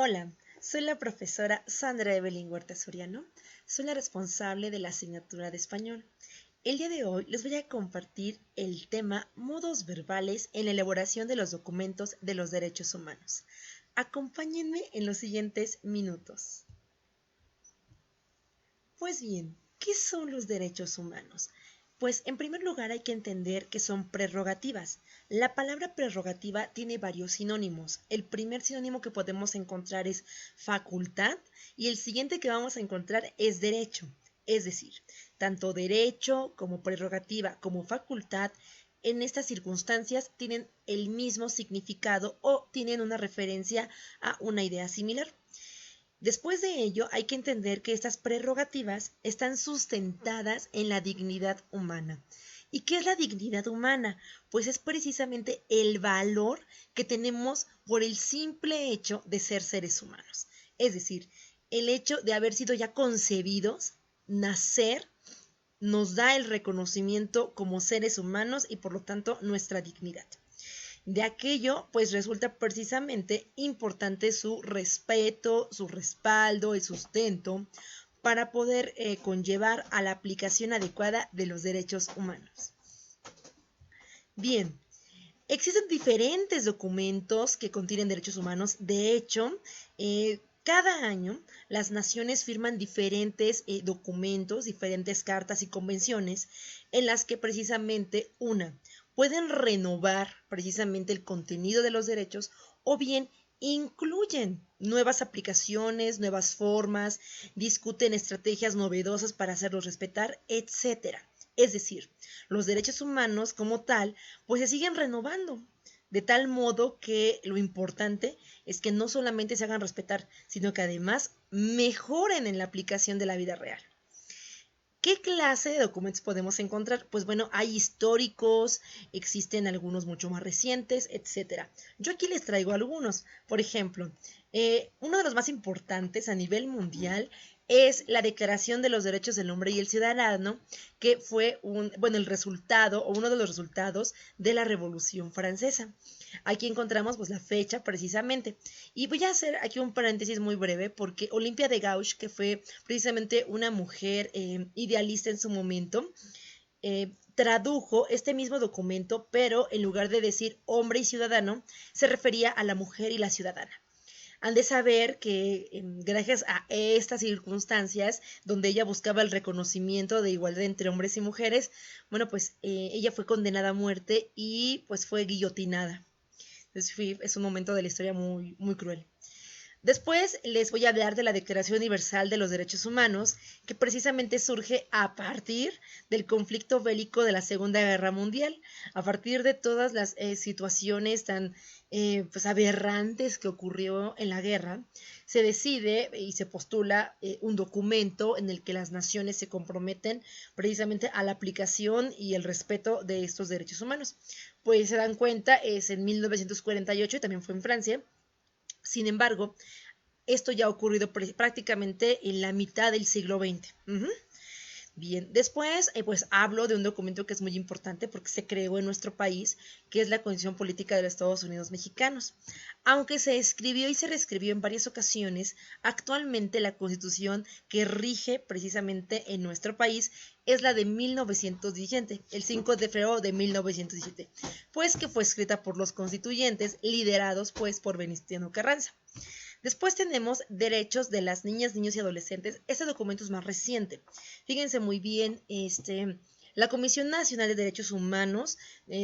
Hola, soy la profesora Sandra Evelyn Huerta Soriano. Soy la responsable de la asignatura de español. El día de hoy les voy a compartir el tema modos verbales en la elaboración de los documentos de los derechos humanos. Acompáñenme en los siguientes minutos. Pues bien, ¿qué son los derechos humanos? Pues en primer lugar hay que entender que son prerrogativas. La palabra prerrogativa tiene varios sinónimos. El primer sinónimo que podemos encontrar es facultad y el siguiente que vamos a encontrar es derecho. Es decir, tanto derecho como prerrogativa como facultad en estas circunstancias tienen el mismo significado o tienen una referencia a una idea similar. Después de ello, hay que entender que estas prerrogativas están sustentadas en la dignidad humana. ¿Y qué es la dignidad humana? Pues es precisamente el valor que tenemos por el simple hecho de ser seres humanos. Es decir, el hecho de haber sido ya concebidos, nacer, nos da el reconocimiento como seres humanos y por lo tanto nuestra dignidad. De aquello, pues resulta precisamente importante su respeto, su respaldo, el sustento, para poder conllevar a la aplicación adecuada de los derechos humanos. Bien, existen diferentes documentos que contienen derechos humanos. De hecho, cada año las naciones firman diferentes documentos, diferentes cartas y convenciones en las que precisamente pueden renovar precisamente el contenido de los derechos o bien incluyen nuevas aplicaciones, nuevas formas, discuten estrategias novedosas para hacerlos respetar, etcétera. Es decir, los derechos humanos como tal, pues se siguen renovando, de tal modo que lo importante es que no solamente se hagan respetar, sino que además mejoren en la aplicación de la vida real. ¿Qué clase de documentos podemos encontrar? Pues bueno, hay históricos, existen algunos mucho más recientes, etcétera. Yo aquí les traigo algunos. Por ejemplo, uno de los más importantes a nivel mundial es la Declaración de los Derechos del Hombre y el Ciudadano, que fue el resultado o uno de los resultados de la Revolución Francesa. Aquí encontramos pues la fecha precisamente. Y voy a hacer aquí un paréntesis muy breve porque Olympia de Gauche, que fue precisamente una mujer idealista en su momento, tradujo este mismo documento, pero en lugar de decir hombre y ciudadano, se refería a la mujer y la ciudadana. Han de saber que gracias a estas circunstancias donde ella buscaba el reconocimiento de igualdad entre hombres y mujeres, bueno, pues ella fue condenada a muerte y pues fue guillotinada. Entonces es un momento de la historia muy, muy cruel. Después les voy a hablar de la Declaración Universal de los Derechos Humanos, que precisamente surge a partir del conflicto bélico de la Segunda Guerra Mundial, a partir de todas las situaciones tan pues aberrantes que ocurrió en la guerra. Se decide y se postula un documento en el que las naciones se comprometen precisamente a la aplicación y el respeto de estos derechos humanos. Pues se dan cuenta, es en 1948 y también fue en Francia. Sin embargo, esto ya ha ocurrido prácticamente en la mitad del siglo XX. Bien, después pues hablo de un documento que es muy importante porque se creó en nuestro país, que es la Constitución Política de los Estados Unidos Mexicanos. Aunque se escribió y se reescribió en varias ocasiones, actualmente la Constitución que rige precisamente en nuestro país es la de 1917, el 5 de febrero de 1917, pues que fue escrita por los constituyentes, liderados pues por Venustiano Carranza. Después tenemos derechos de las niñas, niños y adolescentes. Este documento es más reciente. Fíjense muy bien, la Comisión Nacional de Derechos Humanos,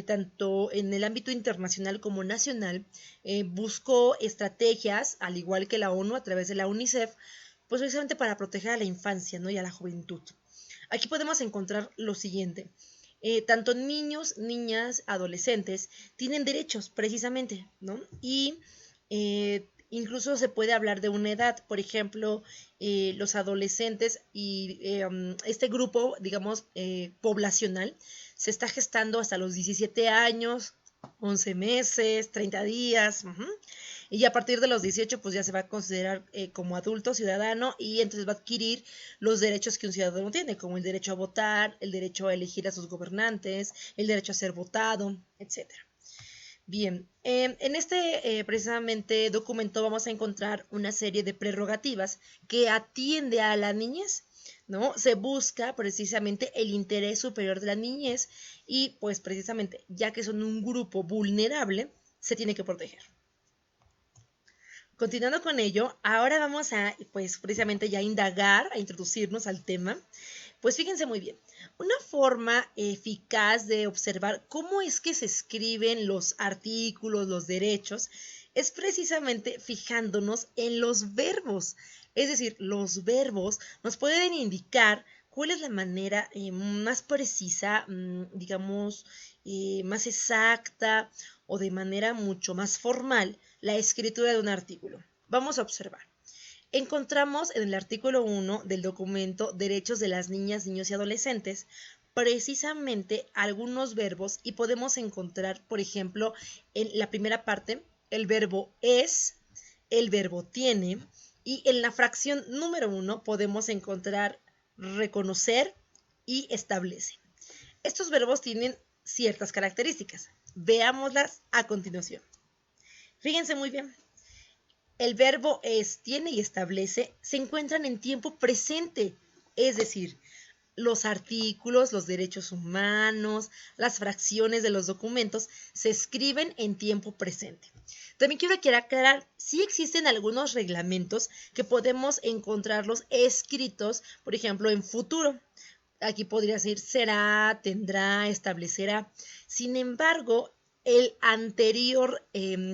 tanto en el ámbito internacional como nacional, buscó estrategias, al igual que la ONU a través de la UNICEF, pues precisamente para proteger a la infancia, ¿no? Y a la juventud. Aquí podemos encontrar lo siguiente. Tanto niños, niñas, adolescentes tienen derechos precisamente, ¿no? Y incluso se puede hablar de una edad, por ejemplo, los adolescentes y este grupo, digamos, poblacional, se está gestando hasta los 17 años, 11 meses, 30 días, y a partir de los 18 pues ya se va a considerar como adulto, ciudadano, y entonces va a adquirir los derechos que un ciudadano tiene, como el derecho a votar, el derecho a elegir a sus gobernantes, el derecho a ser votado, etcétera. Bien, en este precisamente documento vamos a encontrar una serie de prerrogativas que atiende a la niñez, ¿no? Se busca precisamente el interés superior de la niñez y pues precisamente ya que son un grupo vulnerable, se tiene que proteger. Continuando con ello, ahora vamos a, pues precisamente ya indagar, a introducirnos al tema. Pues fíjense muy bien, una forma eficaz de observar cómo es que se escriben los artículos, los derechos, es precisamente fijándonos en los verbos. Es decir, los verbos nos pueden indicar cuál es la manera más precisa, digamos, más exacta o de manera mucho más formal la escritura de un artículo. Vamos a observar. Encontramos en el artículo 1 del documento Derechos de las Niñas, Niños y Adolescentes precisamente algunos verbos y podemos encontrar, por ejemplo, en la primera parte, el verbo es, el verbo tiene y en la fracción número 1 podemos encontrar reconocer y establece. Estos verbos tienen ciertas características. Veámoslas a continuación. Fíjense muy bien. El verbo es, tiene y establece se encuentran en tiempo presente, es decir, los artículos, los derechos humanos, las fracciones de los documentos se escriben en tiempo presente. También quiero aclarar, sí existen algunos reglamentos que podemos encontrarlos escritos, por ejemplo, en futuro. Aquí podría decir será, tendrá, establecerá. Sin embargo, el anterior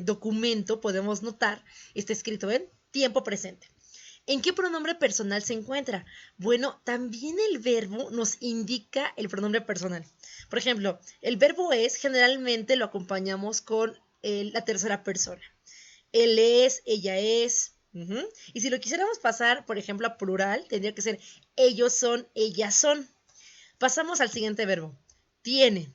documento, podemos notar, está escrito en tiempo presente. ¿En qué pronombre personal se encuentra? Bueno, también el verbo nos indica el pronombre personal. Por ejemplo, el verbo es generalmente lo acompañamos con la tercera persona. Él es, ella es. Y si lo quisiéramos pasar, por ejemplo, a plural, tendría que ser ellos son, ellas son. Pasamos al siguiente verbo. Tiene.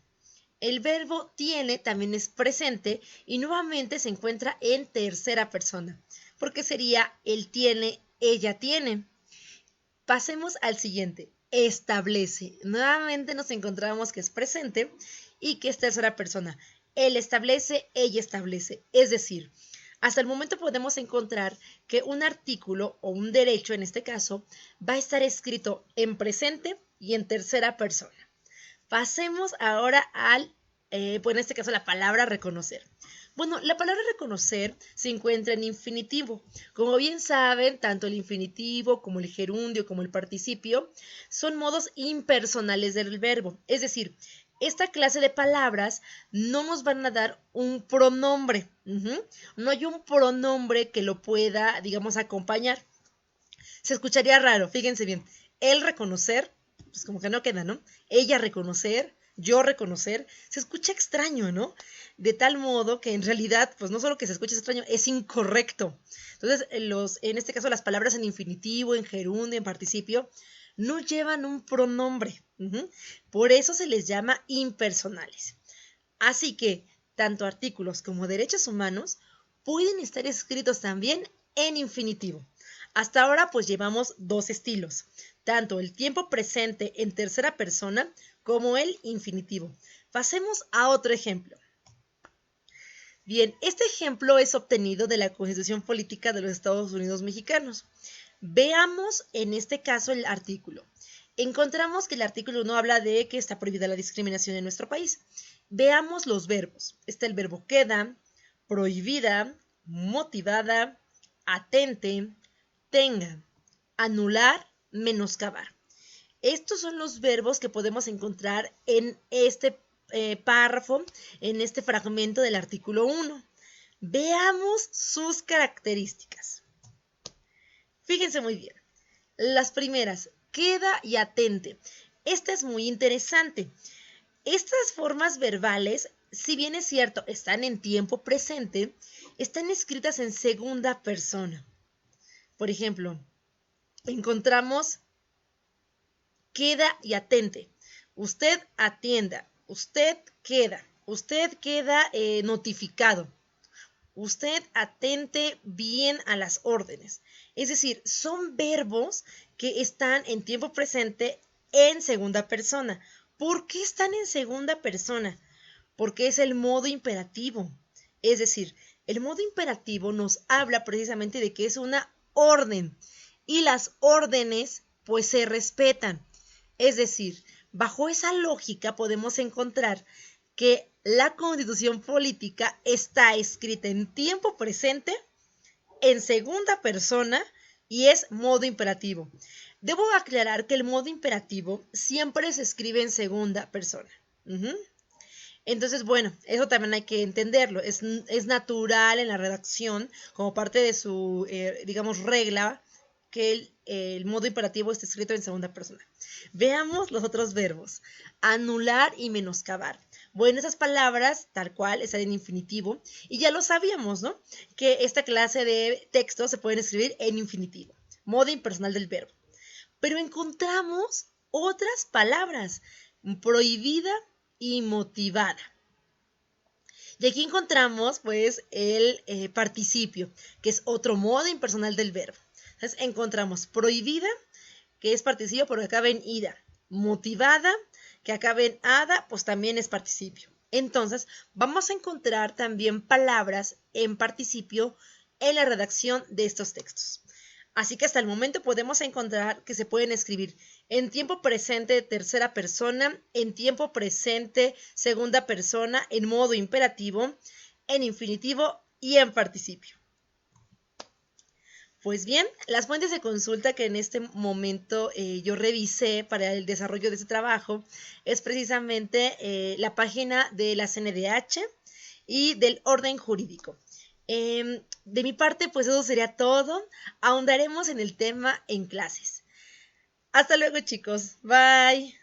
El verbo tiene también es presente y nuevamente se encuentra en tercera persona, porque sería él tiene, ella tiene. Pasemos al siguiente. Establece. Nuevamente nos encontramos que es presente y que es tercera persona. Él establece, ella establece. Es decir, hasta el momento podemos encontrar que un artículo o un derecho, en este caso, va a estar escrito en presente y en tercera persona. Pasemos ahora al, pues en este caso, la palabra reconocer. Bueno, la palabra reconocer se encuentra en infinitivo. Como bien saben, tanto el infinitivo como el gerundio como el participio son modos impersonales del verbo. Es decir, esta clase de palabras no nos van a dar un pronombre. No hay un pronombre que lo pueda, digamos, acompañar. Se escucharía raro, fíjense bien. El reconocer, pues como que no queda, ¿no? Ella reconocer, yo reconocer, se escucha extraño, ¿no? De tal modo que en realidad, pues no solo que se escuche extraño, es incorrecto. Entonces, en este caso, las palabras en infinitivo, en gerundio, en participio, no llevan un pronombre. Por eso se les llama impersonales. Así que, tanto artículos como derechos humanos pueden estar escritos también en infinitivo. Hasta ahora pues llevamos dos estilos, tanto el tiempo presente en tercera persona como el infinitivo. Pasemos a otro ejemplo. Bien, este ejemplo es obtenido de la Constitución Política de los Estados Unidos Mexicanos. Veamos en este caso el artículo. Encontramos que el artículo 1 habla de que está prohibida la discriminación en nuestro país. Veamos los verbos. Está el verbo queda, prohibida, motivada, atente, tenga, anular, menoscabar. Estos son los verbos que podemos encontrar en este párrafo, en este fragmento del artículo 1. Veamos sus características. Fíjense muy bien. Las primeras, queda y atente. Esta es muy interesante. Estas formas verbales, si bien es cierto, están en tiempo presente, están escritas en segunda persona. Por ejemplo, encontramos queda y atente. Usted atienda, usted queda notificado. Usted atente bien a las órdenes. Es decir, son verbos que están en tiempo presente en segunda persona. ¿Por qué están en segunda persona? Porque es el modo imperativo. Es decir, el modo imperativo nos habla precisamente de que es una orden y las órdenes pues se respetan. Es decir, bajo esa lógica podemos encontrar que la Constitución política está escrita en tiempo presente, en segunda persona y es modo imperativo. Debo aclarar que el modo imperativo siempre se escribe en segunda persona. Entonces, bueno, eso también hay que entenderlo. Es natural en la redacción, como parte de su, digamos, regla, que el modo imperativo esté escrito en segunda persona. Veamos los otros verbos. Anular y menoscabar. Bueno, esas palabras, tal cual, están en infinitivo. Y ya lo sabíamos, ¿no? Que esta clase de textos se pueden escribir en infinitivo. Modo impersonal del verbo. Pero encontramos otras palabras. Prohibida y motivada. Y aquí encontramos pues el participio, que es otro modo impersonal del verbo. Entonces encontramos prohibida, que es participio pero que acaba en ida. Motivada, que acaba en ada, pues también es participio. Entonces vamos a encontrar también palabras en participio en la redacción de estos textos. Así que hasta el momento podemos encontrar que se pueden escribir en tiempo presente tercera persona, en tiempo presente segunda persona, en modo imperativo, en infinitivo y en participio. Pues bien, las fuentes de consulta que en este momento yo revisé para el desarrollo de este trabajo es precisamente la página de la CNDH y del orden jurídico. De mi parte, pues eso sería todo. Ahondaremos en el tema en clases. Hasta luego, chicos. Bye.